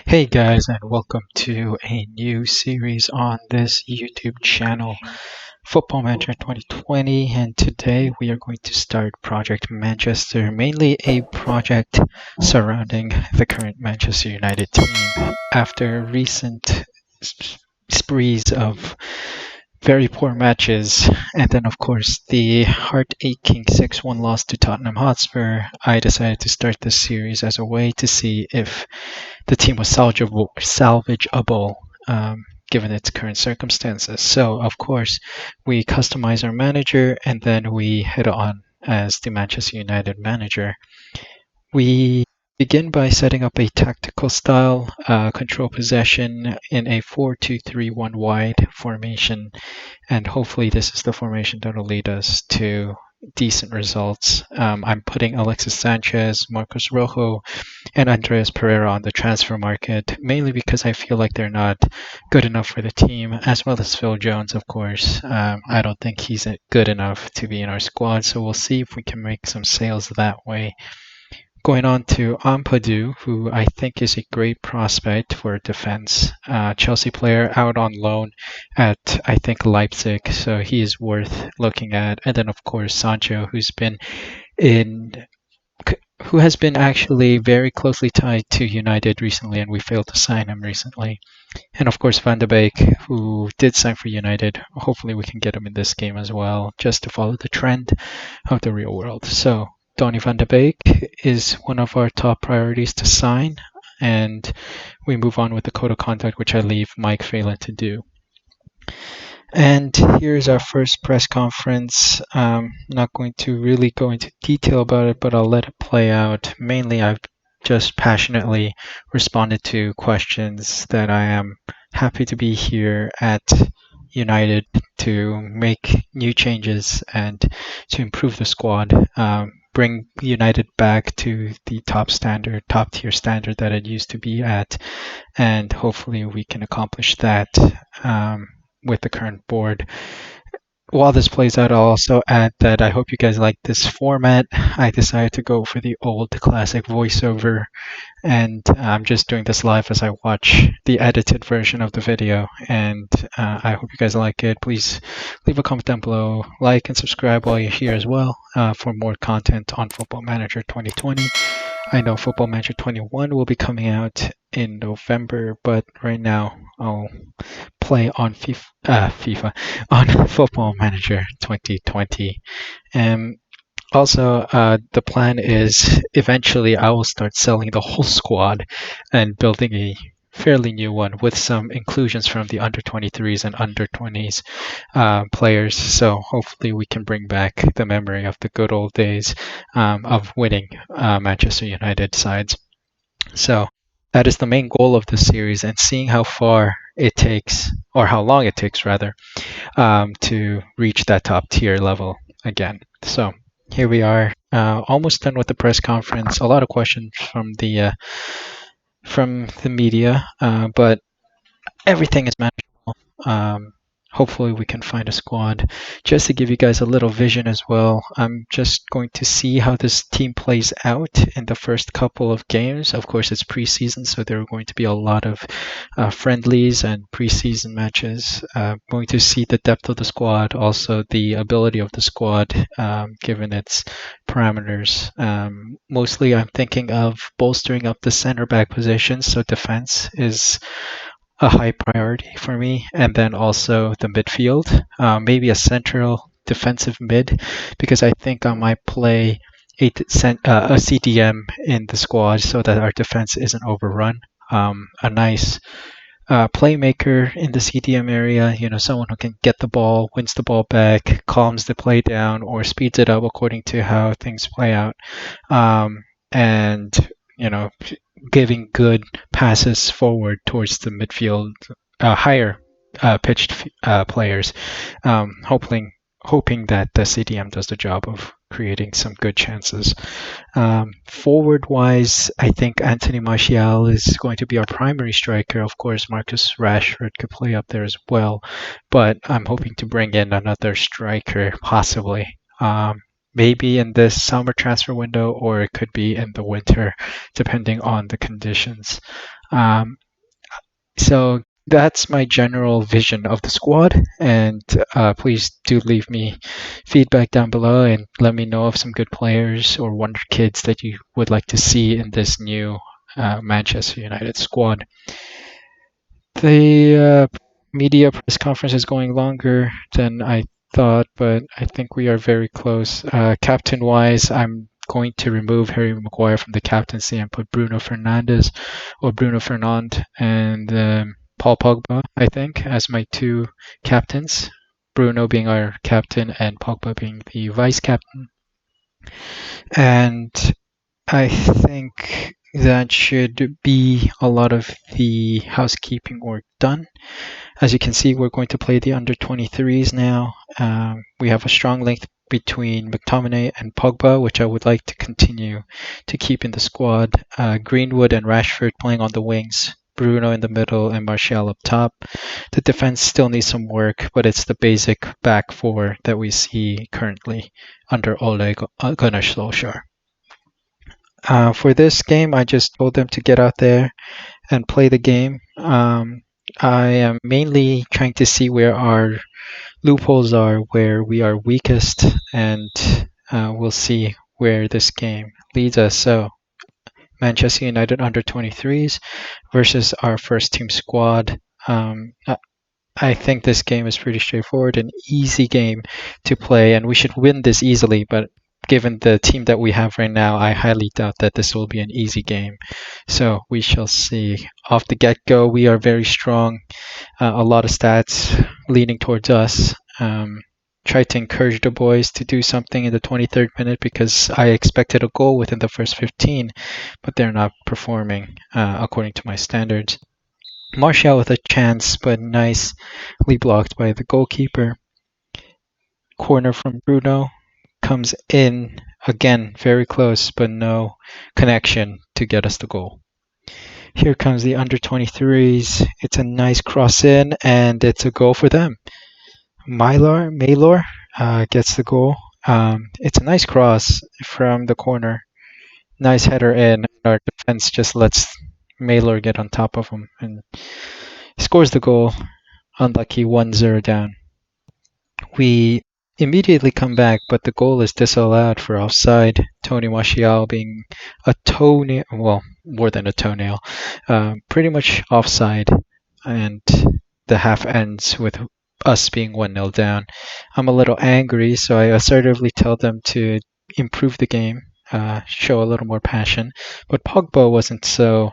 Hey guys, and welcome to a new series on this YouTube channel, Football Manager 2020. And today we are going to start Project Manchester, mainly a project surrounding the current Manchester United team. After recent sprees of very poor matches, and then of course the heart-aching 6-1 loss to Tottenham Hotspur, I decided to start this series as a way to see if the team was salvageable given its current circumstances. So, of course, we customize our manager and then we head on as the Manchester United manager. We begin by setting up a tactical style, control possession in a 4-2-3-1 wide formation, and hopefully this is the formation that will lead us to decent results. I'm putting Alexis Sanchez, Marcos Rojo, and Andreas Pereira on the transfer market, mainly because I feel like they're not good enough for the team, as well as Phil Jones, of course. I don't think he's good enough to be in our squad, so we'll see if we can make some sales that way. Going on to Ampadu, who I think is a great prospect for defense. Chelsea player out on loan at, I think, Leipzig, so he is worth looking at. And then, of course, Sancho, in who has been actually very closely tied to United recently, and we failed to sign him recently. And of course, Van de Beek, who did sign for United. Hopefully, we can get him in this game as well, just to follow the trend of the real world. So, Donny van de Beek is one of our top priorities to sign, and we move on with the code of conduct, which I leave Mike Phelan to do. And here's our first press conference. Not going to really go into detail about it, but I'll let it play out. Mainly, I've just passionately responded to questions that I am happy to be here at United to make new changes and to improve the squad, bring United back to the top tier standard that it used to be at, and hopefully we can accomplish that with the current board. While this plays out, I'll also add that I hope you guys like this format. I decided to go for the old classic voiceover, and I'm just doing this live as I watch the edited version of the video, and I hope you guys like it. Please leave a comment down below, like and subscribe while you're here as well for more content on Football Manager 2020. I know Football Manager 21 will be coming out in November, but right now I'll play on FIFA on Football Manager 2020. Also, the plan is eventually I will start selling the whole squad and building a fairly new one with some inclusions from the under 23s and under 20s players. So hopefully we can bring back the memory of the good old days of winning Manchester United sides. So that is the main goal of this series, and seeing how far it takes, or how long it takes rather, to reach that top tier level again. So here we are, almost done with the press conference. A lot of questions from the media, but everything is manageable. Hopefully we can find a squad. Just to give you guys a little vision as well, I'm just going to see how this team plays out in the first couple of games. Of course, it's preseason, so there are going to be a lot of friendlies and preseason matches. Going to see the depth of the squad, also the ability of the squad, given its parameters. Mostly I'm thinking of bolstering up the center back position, so defense is a high priority for me, and then also the midfield, maybe a central defensive mid, because I think I might play a CDM in the squad so that our defense isn't overrun. A nice playmaker in the CDM area, someone who can get the ball, wins the ball back, calms the play down, or speeds it up according to how things play out. And giving good passes forward towards the midfield, higher pitched players, hoping that the CDM does the job of creating some good chances. Forward-wise, I think Anthony Martial is going to be our primary striker. Of course, Marcus Rashford could play up there as well, but I'm hoping to bring in another striker, possibly. Maybe in this summer transfer window, or it could be in the winter, depending on the conditions. Um, so that's my general vision of the squad, and please do leave me feedback down below and let me know of some good players or wonder kids that you would like to see in this new Manchester United squad. The media press conference is going longer than I thought, but I think we are very close. Captain wise, I'm going to remove Harry Maguire from the captaincy and put Bruno Fernandes or Bruno Fernand and Paul Pogba, I think, as my two captains. Bruno being our captain and Pogba being the vice captain. And I think that should be a lot of the housekeeping work done. As you can see, we're going to play the under 23s now. We have a strong link between McTominay and Pogba, which I would like to continue to keep in the squad. Greenwood and Rashford playing on the wings, Bruno in the middle, and Martial up top. The defense still needs some work, but it's the basic back four that we see currently under Ole Gunnar Solskjaer. For this game, I just told them to get out there and play the game. I am mainly trying to see where our loopholes are, where we are weakest, and we'll see where this game leads us. So, Manchester United under 23s versus our first team squad. I think this game is pretty straightforward, an easy game to play, and we should win this easily. But given the team that we have right now, I highly doubt that this will be an easy game. So we shall see. Off the get go, we are very strong. A lot of stats leaning towards us. Try to encourage the boys to do something in the 23rd minute because I expected a goal within the first 15, but they're not performing according to my standards. Martial with a chance, but nicely blocked by the goalkeeper. Corner from Bruno comes in again, very close, but no connection to get us the goal. Here comes the under 23s. It's a nice cross in, and it's a goal for them. Maylor gets the goal. It's a nice cross from the corner. Nice header in. Our defense just lets Maylor get on top of him and scores the goal. Unlucky 1-0 down. We immediately come back, but the goal is disallowed for offside. Tony Martial being a toenail, well, more than a toenail, pretty much offside, and the half ends with us being 1-0 down. I'm a little angry, so I assertively tell them to improve the game, show a little more passion. But Pogba wasn't so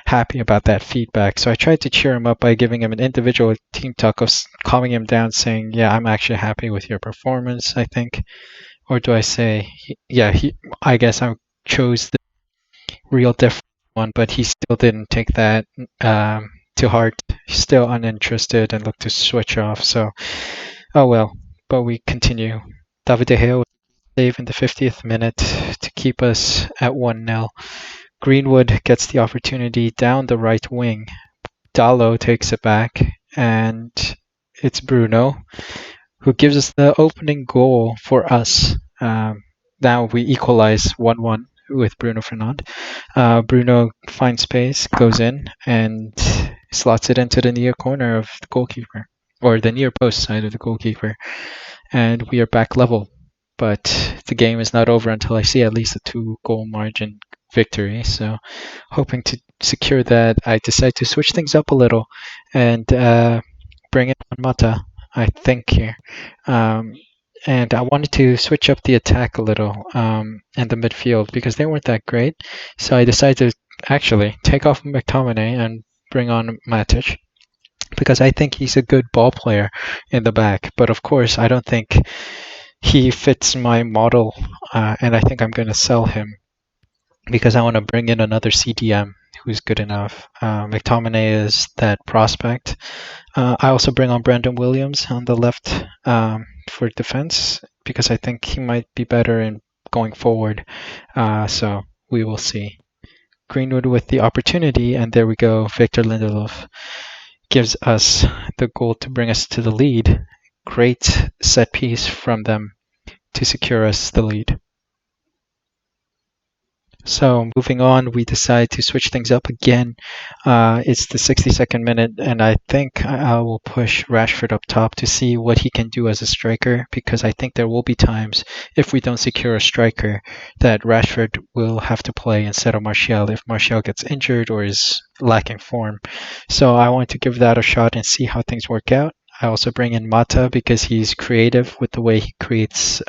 happy about that feedback. So I tried to cheer him up by giving him an individual team talk of calming him down, saying, "Yeah, I'm actually happy with your performance, I think." Or do I say, I guess I chose the real different one, but he still didn't take that to heart. He's still uninterested and looked to switch off. So, oh well. But we continue. David De Gea save in the 50th minute to keep us at 1-0. Greenwood gets the opportunity down the right wing. Dalot takes it back, and it's Bruno who gives us the opening goal for us. Now we equalize 1-1 with Bruno Fernand. Bruno finds space, goes in, and slots it into the near corner of the goalkeeper, or the near post side of the goalkeeper, and we are back level. But the game is not over until I see at least a 2-goal margin victory. So, hoping to secure that, I decide to switch things up a little and bring in Mata, I think, here. And I wanted to switch up the attack a little and the midfield because they weren't that great. So I decided to actually take off McTominay and bring on Matic because I think he's a good ball player in the back. But of course, I don't think he fits my model, and I think I'm going to sell him because I want to bring in another CDM who's good enough. McTominay is that prospect. I also bring on Brandon Williams on the left for defense because I think he might be better in going forward. So we will see. Greenwood with the opportunity, and there we go. Victor Lindelof gives us the goal to bring us to the lead. Great set piece from them to secure us the lead. So moving on, we decide to switch things up again. It's the 62nd minute, and I think I will push Rashford up top to see what he can do as a striker, because I think there will be times, if we don't secure a striker, that Rashford will have to play instead of Martial if Martial gets injured or is lacking form. So I want to give that a shot and see how things work out. I also bring in Mata because he's creative with the way he creates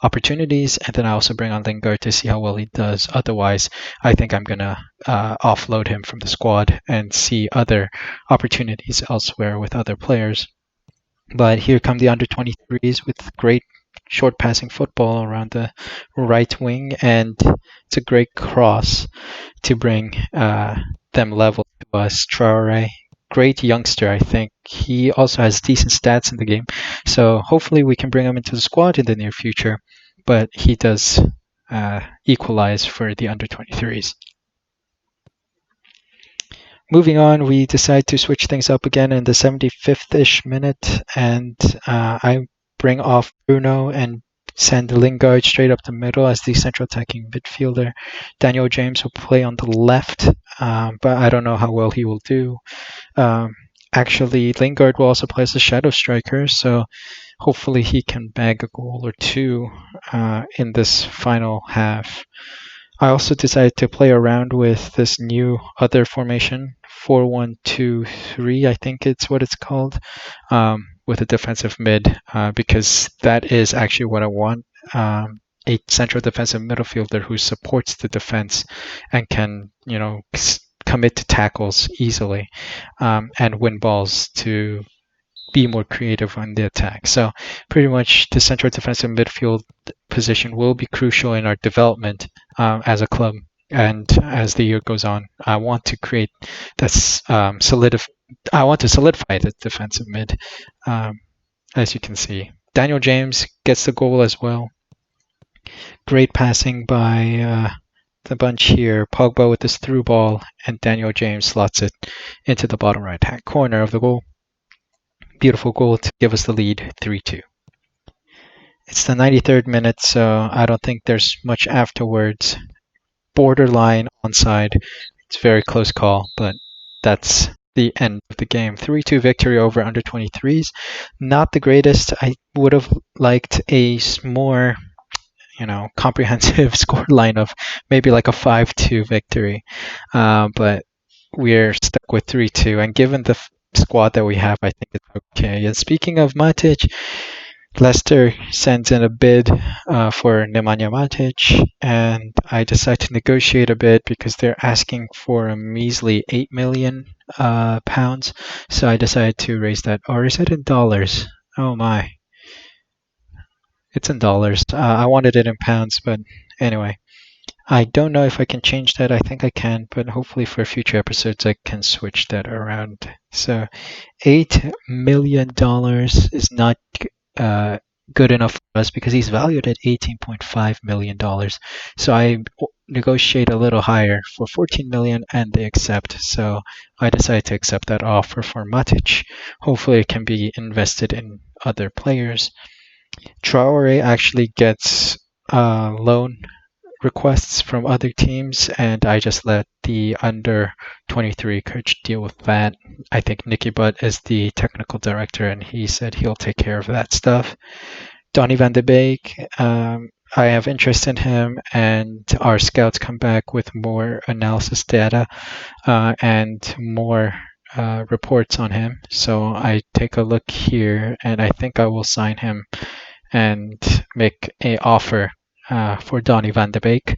opportunities, and then I also bring on Lingard to see how well he does. Otherwise, I think I'm gonna offload him from the squad and see other opportunities elsewhere with other players. But here come the under 23s with great short passing football around the right wing, and it's a great cross to bring them level to us. Traore, great youngster, I think. He also has decent stats in the game. So hopefully we can bring him into the squad in the near future. But he does equalize for the under 23s. Moving on, we decide to switch things up again in the 75th-ish minute, and I bring off Bruno and send Lingard straight up the middle as the central attacking midfielder. Daniel James will play on the left, but I don't know how well he will do. Actually, Lingard will also play as a shadow striker, so hopefully he can bag a goal or two in this final half. I also decided to play around with this new other formation, 4-1-2-3, I think it's what it's called, with a defensive mid, because that is actually what I want. A central defensive midfielder who supports the defense and can, commit to tackles easily, and win balls to be more creative on the attack. So pretty much the central defensive midfield position will be crucial in our development as a club. And as the year goes on, I want to create this I want to solidify the defensive mid, as you can see. Daniel James gets the goal as well. Great passing by the bunch here. Pogba with this through ball, and Daniel James slots it into the bottom right hand corner of the goal. Beautiful goal to give us the lead, 3-2. It's the 93rd minute, so I don't think there's much afterwards. Borderline onside. It's a very close call, but that's the end of the game. 3-2 victory over under 23s. Not the greatest. I would have liked a more, comprehensive score line of maybe like a 5-2 victory. But we're stuck with 3-2, and given the squad that we have, I think it's okay. And speaking of Matic, Leicester sends in a bid for Nemanja Matic, and I decide to negotiate a bit because they're asking for a measly £8 million. So I decided to raise that. Or is it in dollars? Oh my. It's in dollars. I wanted it in pounds, but anyway. I don't know if I can change that. I think I can, but hopefully for future episodes I can switch that around. So $8 million is not good enough for us because he's valued at $18.5 million. So I negotiate a little higher for $14 million, and they accept. So I decided to accept that offer for Matic. Hopefully it can be invested in other players. Traore actually gets loan requests from other teams, and I just let the under 23 coach deal with that. I think Nicky Butt is the technical director, and he said he'll take care of that stuff. Donny van de Beek, I have interest in him, and our scouts come back with more analysis data and more reports on him. So I take a look here, and I think I will sign him and make a offer for Donny van de Beek.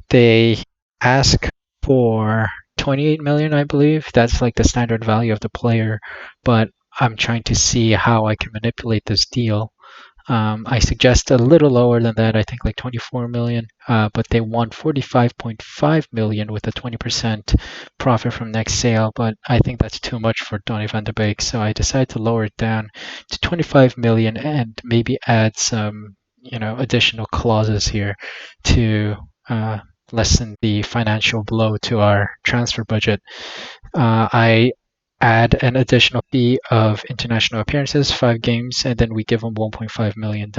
They ask for 28 million, I believe. That's like the standard value of the player, but I'm trying to see how I can manipulate this deal. I suggest a little lower than that, I think like 24 million, but they want 45.5 million with a 20% profit from next sale, but I think that's too much for Donny van de Beek, so I decided to lower it down to 25 million and maybe add some, additional clauses here to lessen the financial blow to our transfer budget. I add an additional fee of international appearances, 5 games, and then we give him $1.5 million.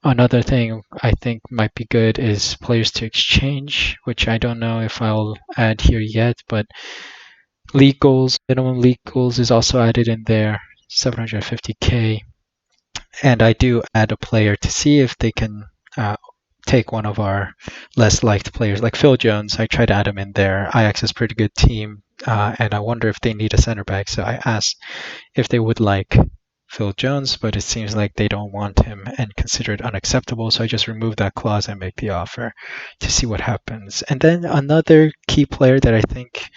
Another thing I think might be good is players to exchange, which I don't know if I'll add here yet, but league goals, minimum league goals is also added in there, 750K. And I do add a player to see if they can take one of our less liked players, like Phil Jones. I try to add him in there. Ajax is a pretty good team, and I wonder if they need a center back. So I asked if they would like Phil Jones, but it seems like they don't want him and consider it unacceptable. So I just remove that clause and make the offer to see what happens. And then another key player that I think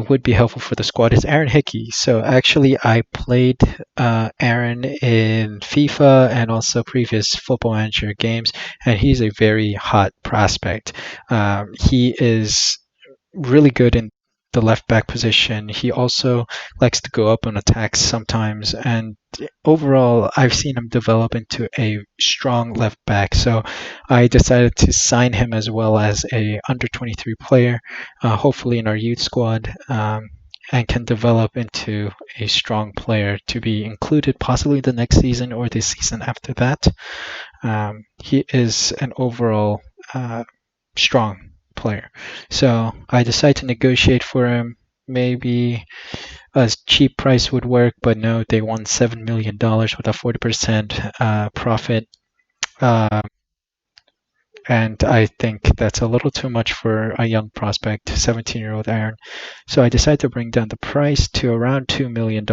would be helpful for the squad is Aaron Hickey. So actually, I played Aaron in FIFA and also previous Football Manager games, and he's a very hot prospect. He is really good in the left back position. He also likes to go up on attacks sometimes, and overall, I've seen him develop into a strong left back. So I decided to sign him as well as a under 23 player, hopefully in our youth squad. And can develop into a strong player to be included possibly the next season or the season after that. He is an overall strong player. So I decided to negotiate for him. Maybe a cheap price would work, but no, they won $7 million with a 40% profit. Uh, and I think that's a little too much for a young prospect, 17-year-old Aaron. So I decided to bring down the price to around $2 million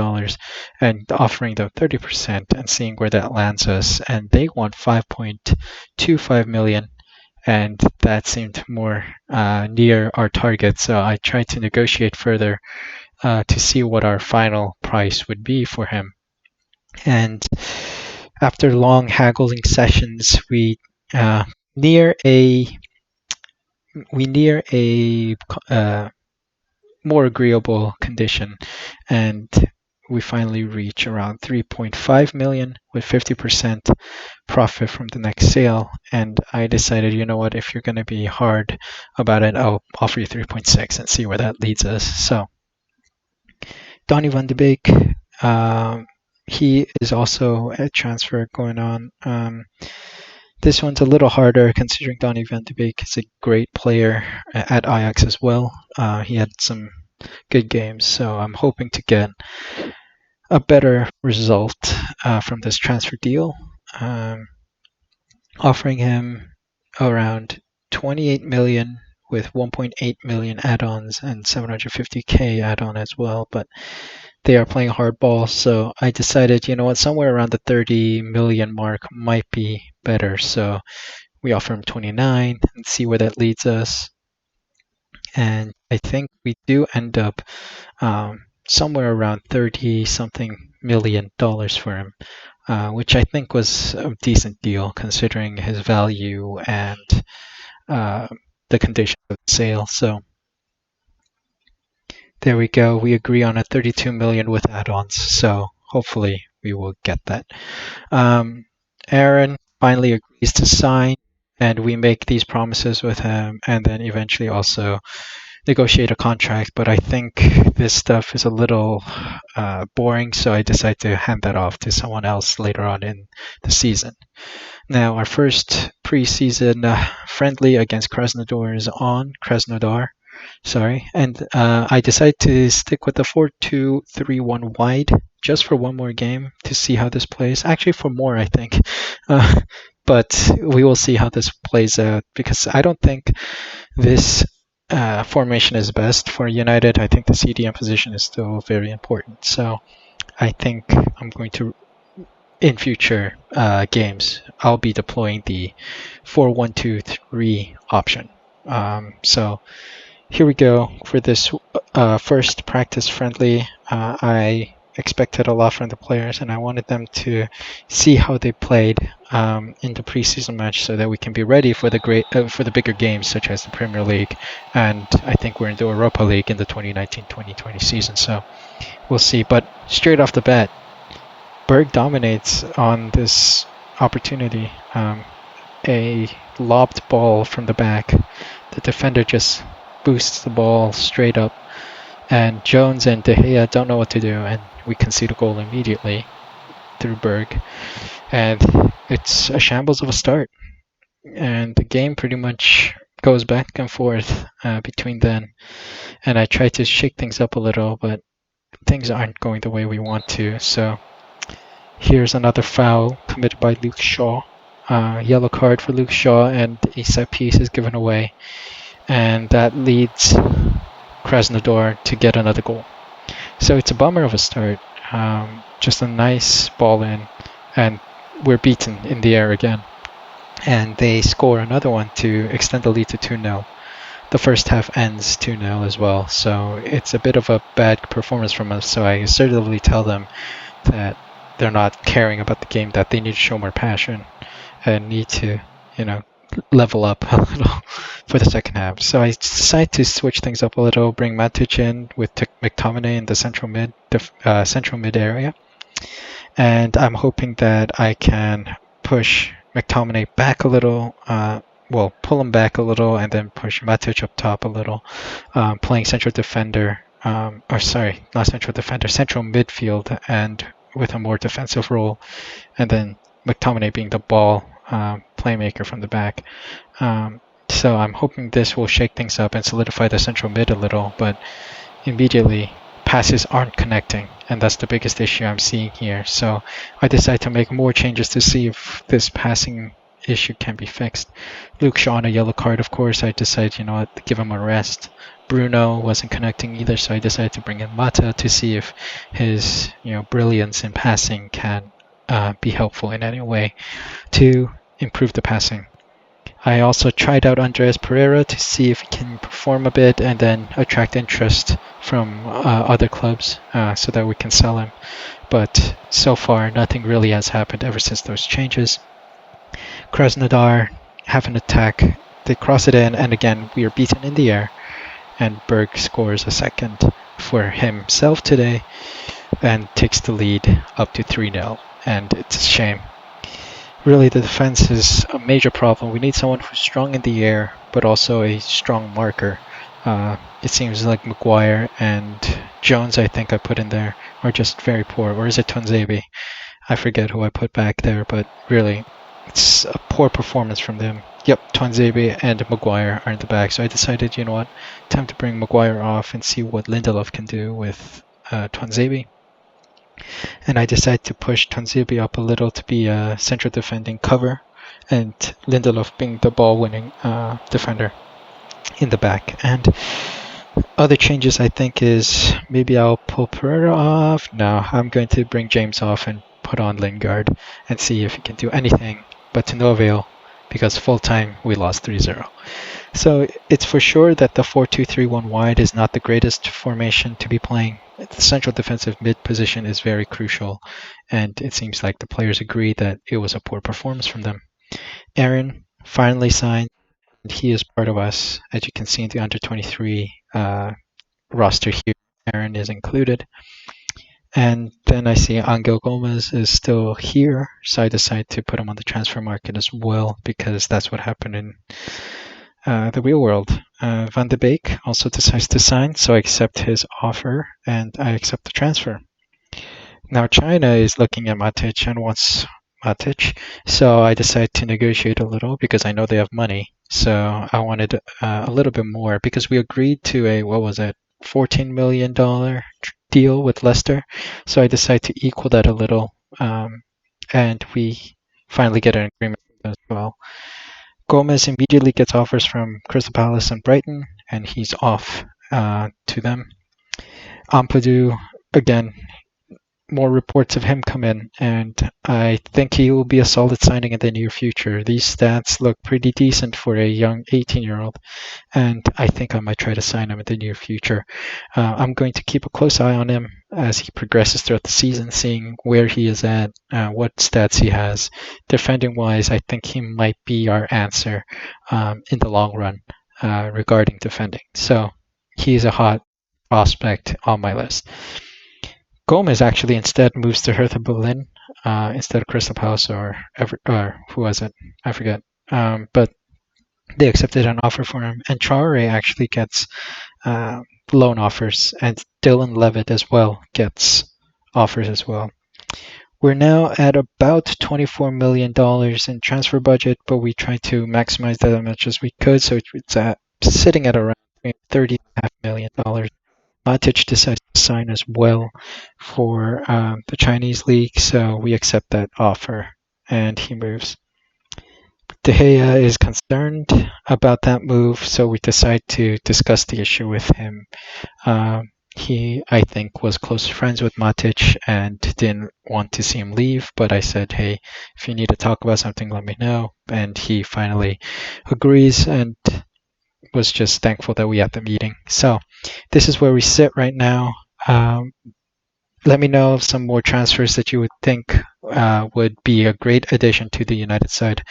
and offering them 30% and seeing where that lands us. And they want 5.25 million, and that seemed more near our target. So I tried to negotiate further to see what our final price would be for him. And after long haggling sessions, uh, near a we near a more agreeable condition, and we finally reach around 3.5 million with 50% profit from the next sale. And I decided, you know what, if you're going to be hard about it, I'll offer you 3.6 and see where that leads us. So Donny van de Beek, he is also a transfer going on. This one's a little harder considering Donny van de Beek is a great player at Ajax as well. He had some good games, so I'm hoping to get a better result from this transfer deal. Offering him around 28 million with 1.8 million add-ons and 750K add-on as well, but they are playing hardball, so I decided, you know what, somewhere around the 30 million mark might be better. So we offer him 29 and see where that leads us. And I think we do end up somewhere around 30 something million dollars for him, which I think was a decent deal considering his value and the conditions of the sale. So there we go. We agree on a 32 million with add-ons. So hopefully we will get that. Aaron finally agrees to sign, and we make these promises with him, and then eventually also negotiate a contract. But I think this stuff is a little boring, so I decide to hand that off to someone else later on in the season. Now, our first preseason friendly against Krasnodar, sorry, and I decided to stick with the 4-2-3-1 wide just for one more game to see how this plays. Actually, for more, I think. But we will see how this plays out because I don't think this formation is best for United. I think the CDM position is still very important. So I think I'm going to, in future games, I'll be deploying the 4-1-2-3 option. So here we go for this first practice friendly. I expected a lot from the players, and I wanted them to see how they played in the preseason match, so that we can be ready for the bigger games such as the Premier League, and I think we're in the Europa League in the 2019-2020 season. So we'll see. But straight off the bat, Berg dominates on this opportunity. A lobbed ball from the back. The defender just boosts the ball straight up, And Jones and De Gea don't know what to do, and we concede a goal immediately through Berg. And it's a shambles of a start. And the game pretty much goes back and forth between then. And I try to shake things up a little, but things aren't going the way we want to. So here's another foul committed by Luke Shaw. Yellow card for Luke Shaw, and a set piece is given away. And that leads Krasnodar to get another goal. So it's a bummer of a start. Just a nice ball in, and we're beaten in the air again. And they score another one to extend the lead to 2-0. The first half ends 2-0 as well, so it's a bit of a bad performance from us. So I assertively tell them that they're not caring about the game, that they need to show more passion and need to, level up a little for the second half. So I decide to switch things up a little, bring Matic in with McTominay in the central mid area, and I'm hoping that I can push McTominay back a little. Pull him back a little and then push Matic up top a little, playing central defender, not central defender, central midfield, and with a more defensive role, and then McTominay being the ball playmaker from the back. So I'm hoping this will shake things up and solidify the central mid a little, but immediately passes aren't connecting, and that's the biggest issue I'm seeing here. So I decide to make more changes to see if this passing issue can be fixed. Luke Shaw on a yellow card, of course. I decided, to give him a rest. Bruno wasn't connecting either, so I decided to bring in Mata to see if his, brilliance in passing can be helpful in any way to improve the passing. I also tried out Andreas Pereira to see if he can perform a bit and then attract interest from other clubs so that we can sell him. But so far, nothing really has happened ever since those changes. Krasnodar have an attack. They cross it in, and again, we are beaten in the air. And Berg scores a second for himself today and takes the lead up to 3-0. And it's a shame. Really, the defense is a major problem. We need someone who's strong in the air, but also a strong marker. It seems like Maguire and Jones, I think I put in there, are just very poor. Or is it Tuanzebe? I forget who I put back there, but really, it's a poor performance from them. Yep, Tuanzebe and Maguire are in the back. So I decided, you know what, time to bring Maguire off and see what Lindelof can do with Tuanzebe. And I decided to push Tuanzebe up a little to be a central defending cover, and Lindelof being the ball-winning defender in the back. And other changes, I think, is maybe I'll pull Pereira off. No, I'm going to bring James off and put on Lingard and see if he can do anything, but to no avail, because full time we lost 3-0. So it's for sure that the 4-2-3-1 wide is not the greatest formation to be playing. The central defensive mid position is very crucial, and it seems like the players agree that it was a poor performance from them. Aaron finally signed, and he is part of us. As you can see in the under-23 roster here, Aaron is included. And then I see Angel Gomez is still here, so I decided to put him on the transfer market as well, because that's what happened in the real world. Van de Beek also decides to sign, so I accept his offer and I accept the transfer. Now China is looking at Matic and wants Matic, so I decided to negotiate a little because I know they have money. So I wanted a little bit more because we agreed to a, $14 million deal with Leicester. So I decided to equal that a little, and we finally get an agreement as well. Gomez immediately gets offers from Crystal Palace and Brighton, and he's off to them. Ampadu, again, more reports of him come in, and I think he will be a solid signing in the near future. These stats look pretty decent for a young 18-year-old, and I think I might try to sign him in the near future. I'm going to keep a close eye on him as he progresses throughout the season, seeing where he is at, what stats he has. Defending-wise, I think he might be our answer in the long run regarding defending. So he's a hot prospect on my list. Gomez actually instead moves to Hertha Berlin instead of Crystal Palace or who was it? I forget. But they accepted an offer for him, and Traore actually gets loan offers, and Dylan Levitt as well gets offers as well. We're now at about $24 million in transfer budget, but we try to maximize that as much as we could, so it's sitting at around $30.5 million. Matic decides to sign as well for the Chinese league, so we accept that offer, and he moves. De Gea is concerned about that move, so we decide to discuss the issue with him. He, I think, was close friends with Matic and didn't want to see him leave, but I said, hey, if you need to talk about something, let me know. And he finally agrees and was just thankful that we had the meeting. So this is where we sit right now. Let me know of some more transfers that you would think would be a great addition to the United side.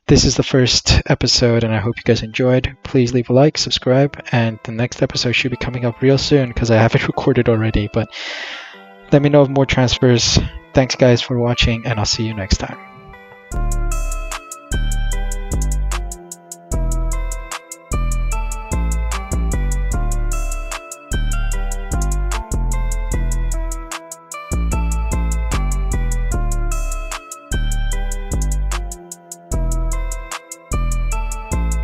This is the first episode, and I hope you guys enjoyed. Please leave a like, subscribe, and the next episode should be coming up real soon because I have it recorded already. But let me know of more transfers. Thanks, guys, for watching, and I'll see you next time.